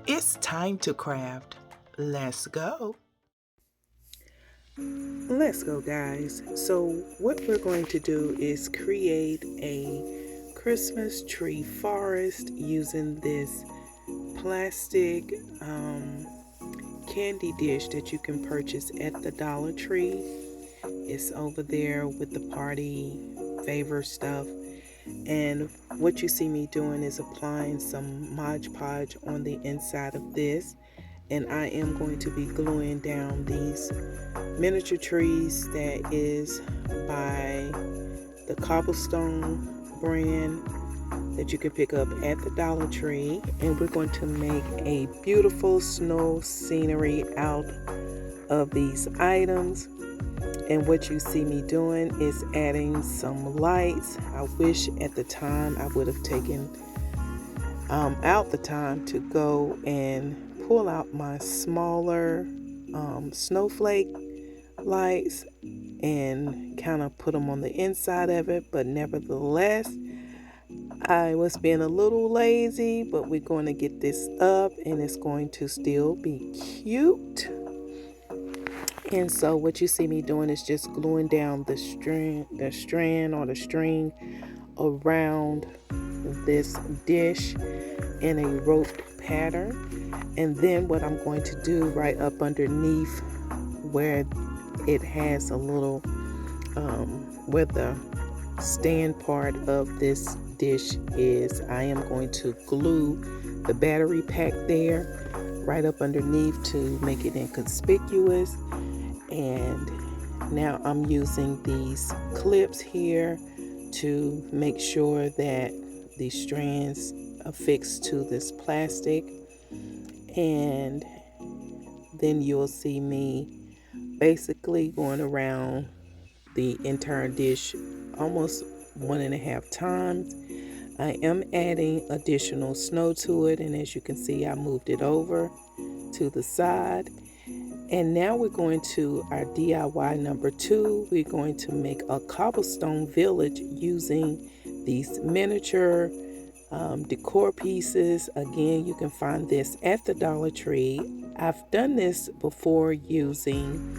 It's time to craft. Let's go. Let's go, guys. So, what we're going to do is create a Christmas tree forest using this plastic candy dish that you can purchase at the Dollar Tree. It's over there with the party favor stuff. And what you see me doing is applying some Mod Podge on the inside of this. And I am going to be gluing down these miniature trees that is by the Cobblestone brand that you can pick up at the Dollar Tree. And we're going to make a beautiful snow scenery out of these items. And what you see me doing is adding some lights. I wish at the time I would have taken out the time to go and pull out my smaller snowflake lights and kind of put them on the inside of it. But nevertheless, I was being a little lazy, but we're going to get this up and it's going to still be cute. And so what you see me doing is just gluing down the strand or the string around this dish in a roped pattern. And then what I'm going to do right up underneath where it has a little, where the stand part of this dish is, I am going to glue the battery pack there right up underneath to make it inconspicuous. And now I'm using these clips here to make sure that the strands affix to this plastic. And then you'll see me basically going around the entire dish almost 1.5 times. I am adding additional snow to it, and as you can see, I moved it over to the side. And now we're going to our DIY number 2. We're going to make a cobblestone village using these miniature decor pieces. Again, you can find this at the Dollar Tree. I've done this before using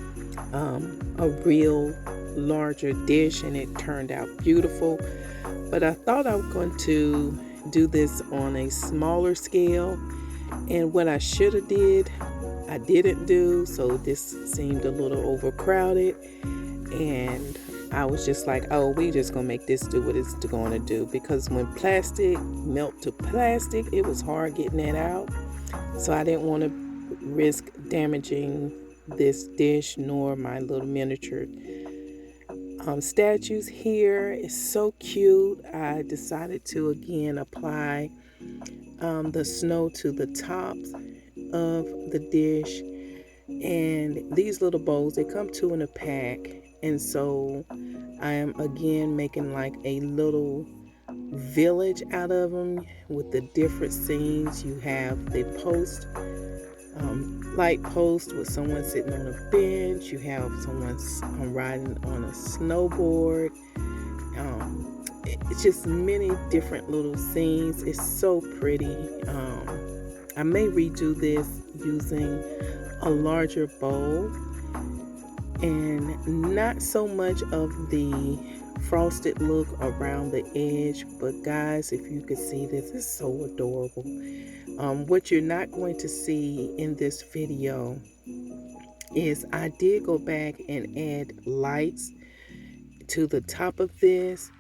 a real larger dish and it turned out beautiful. But I thought I was going to do this on a smaller scale. And what I should have did, I didn't do, so this seemed a little overcrowded, and I was just like, oh, we just gonna make this do what it's going to do, because when plastic melt to plastic, it was hard getting that out. So I didn't want to risk damaging this dish nor my little miniature statues here. It's so cute. I decided to again apply the snow to the tops of the dish, and these little bowls, they come 2 in a pack, and so I am again making like a little village out of them with the different scenes. You have the light post with someone sitting on a bench, you have someone riding on a snowboard. It's just many different little scenes. It's so pretty. I may redo this using a larger bowl and not so much of the frosted look around the edge. But guys, if you could see this, it's so adorable. What you're not going to see in this video is I did go back and add lights to the top of this,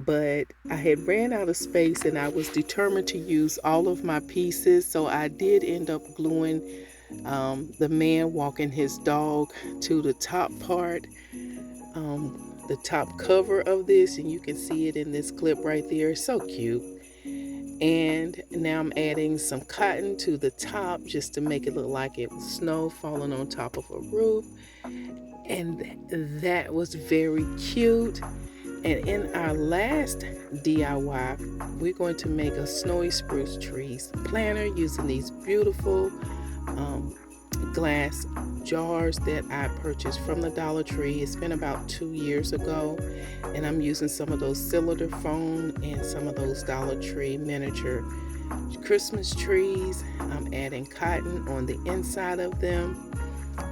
but I had ran out of space and I was determined to use all of my pieces, so I did end up gluing the man walking his dog to the top part, the top cover of this, and you can see it in this clip right there. It's so cute. And now I'm adding some cotton to the top just to make it look like it was snow falling on top of a roof, and that was very cute. And in our last DIY, we're going to make a snowy spruce trees planter using these beautiful glass jars that I purchased from the Dollar Tree. It's been about 2 years ago, and I'm using some of those cylinder foam and some of those Dollar Tree miniature Christmas trees. I'm adding cotton on the inside of them.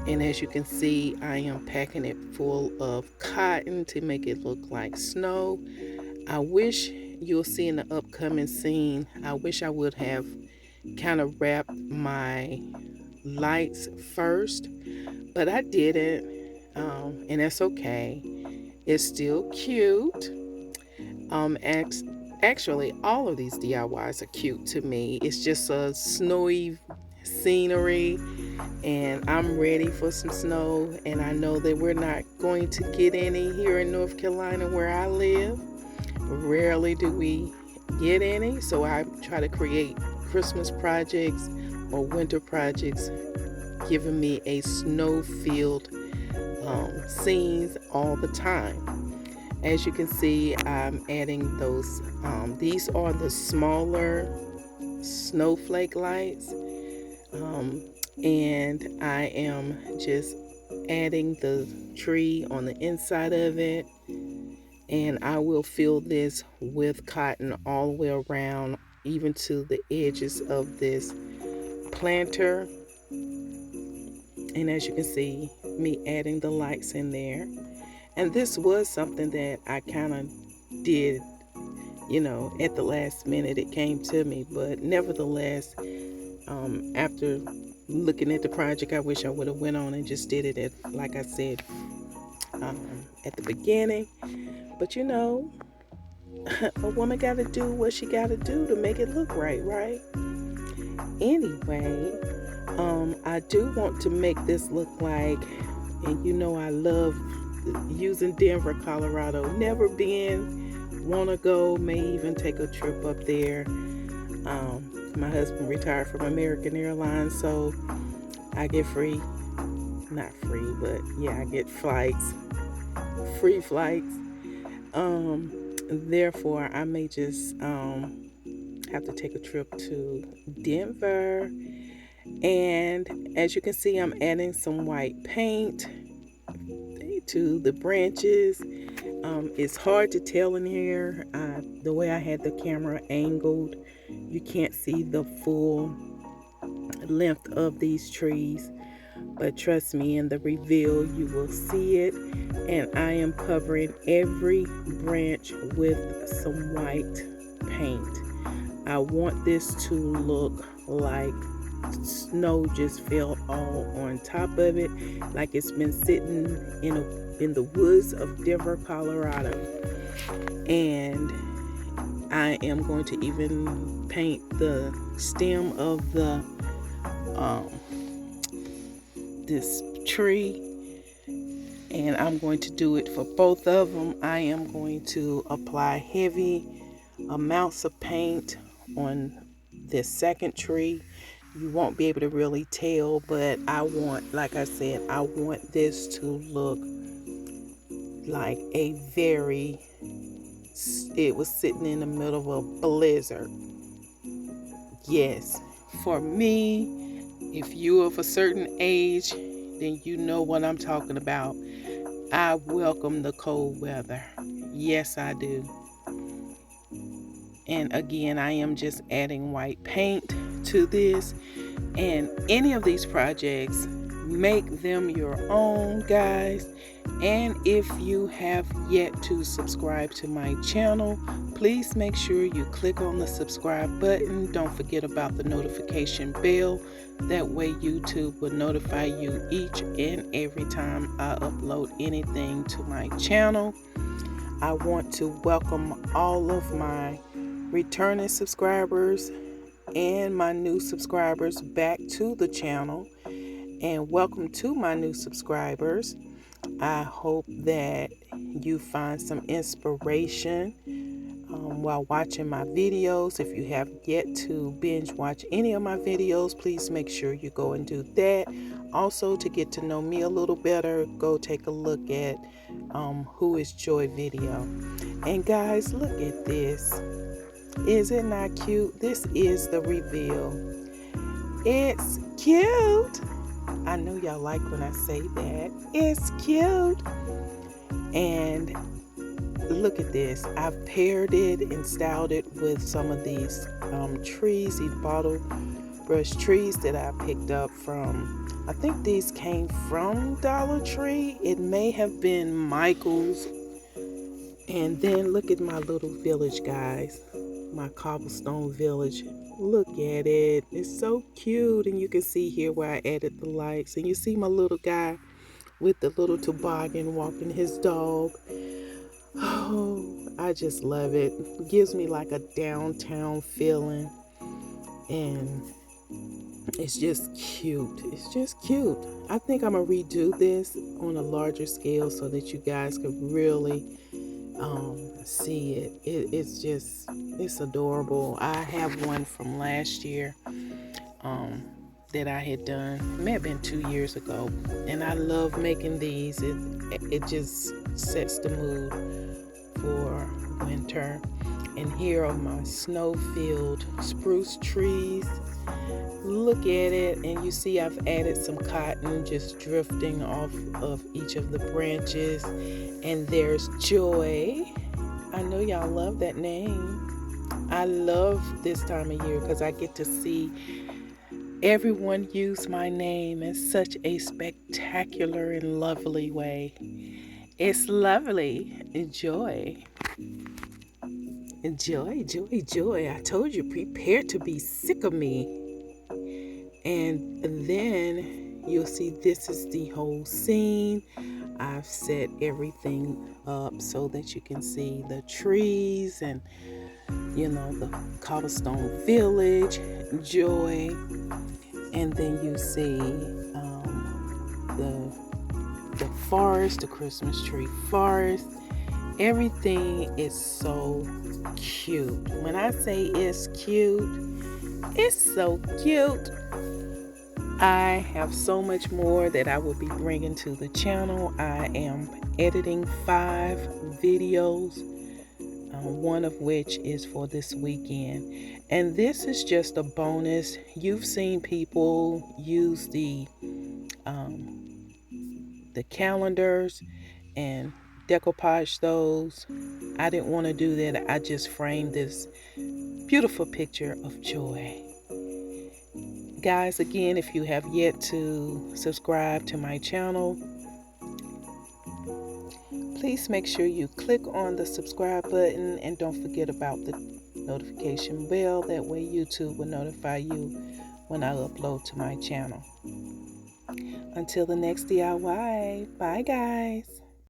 And as you can see, I am packing it full of cotton to make it look like snow. I wish you'll see in the upcoming scene, I wish I would have kind of wrapped my lights first, but I didn't, and that's okay. It's still cute. Um, act- Actually, all of these DIYs are cute to me. It's just a snowy scenery, and I'm ready for some snow. And I know that we're not going to get any here in North Carolina where I live. Rarely do we get any, so I try to create Christmas projects or winter projects giving me a snow-filled scenes all the time. As you can see, I'm adding those. These are the smaller snowflake lights, and I am just adding the tree on the inside of it, and I will fill this with cotton all the way around, even to the edges of this planter. And as you can see, me adding the lights in there. And this was something that I kind of did, at the last minute it came to me. But nevertheless, after looking at the project, I wish I would have went on and just did it like I said, at the beginning. But a woman got to do what she got to do to make it look right, right? Anyway, I do want to make this look like, and I love using Denver, Colorado. Never been, want to go, may even take a trip up there. My husband retired from American Airlines, so I get not free, but yeah, I get free flights. Therefore, I may just have to take a trip to Denver. And as you can see, I'm adding some white paint to the branches. It's hard to tell in here. The way I had the camera angled, you can't see the full length of these trees. But trust me, in the reveal, you will see it. And I am covering every branch with some white paint. I want this to look like snow just fell all on top of it, like it's been sitting in the woods of Denver, Colorado. And I am going to even paint the stem of the this tree, and I'm going to do it for both of them. I am going to apply heavy amounts of paint on this second tree. You won't be able to really tell, but like I said, I want this to look like it was sitting in the middle of a blizzard. Yes, for me, if you're of a certain age, then you know what I'm talking about. I welcome the cold weather. Yes, I do. And again, I am just adding white paint to this. And any of these projects, make them your own, guys. And if you have yet to subscribe to my channel, please make sure you click on the subscribe button. Don't forget about the notification bell. That way YouTube will notify you each and every time I upload anything to my channel. I want to welcome all of my returning subscribers and my new subscribers back to the channel. And welcome to my new subscribers. I hope that you find some inspiration while watching my videos. If you have yet to binge watch any of my videos, please make sure you go and do that. Also, to get to know me a little better, go take a look at Who is Joy video. And guys, look at this. Is it not cute? This is the reveal. It's cute. I know y'all like when I say that. It's cute. And Look at this. I've paired it and styled it with some of these trees, these bottle brush trees that I picked up from, I think these came from Dollar Tree. It may have been Michael's. And then look at my little village, guys. My cobblestone village. Look at it. It's so cute. And you can see here where I added the lights. And you see my little guy with the little toboggan walking his dog. Oh, I just love it. It gives me like a downtown feeling. And it's just cute. It's just cute. I think I'm going to redo this on a larger scale so that you guys could really see it. It's adorable. I have one from last year that I had done. It may have been 2 years ago. And I love making these. It just sets the mood for winter. And here are my snow-filled spruce trees. Look at it, and you see I've added some cotton just drifting off of each of the branches. And there's Joy. I know y'all love that name. I love this time of year because I get to see everyone use my name in such a spectacular and lovely way. It's lovely. Joy. Joy, joy, joy. I told you, prepare to be sick of me. And then you'll see this is the whole scene. I've set everything up so that you can see the trees and, the cobblestone village, Joy. And then you see the forest, the Christmas tree forest. Everything is so cute. When I say it's cute, it's so cute. I have so much more that I will be bringing to the channel. I am editing 5 videos, one of which is for this weekend. And this is just a bonus. You've seen people use the calendars and decoupage those. I didn't want to do that. I just framed this beautiful picture of Joy. Guys, again, if you have yet to subscribe to my channel, please make sure you click on the subscribe button and don't forget about the notification bell. That way YouTube will notify you when I upload to my channel. Until the next DIY, bye guys.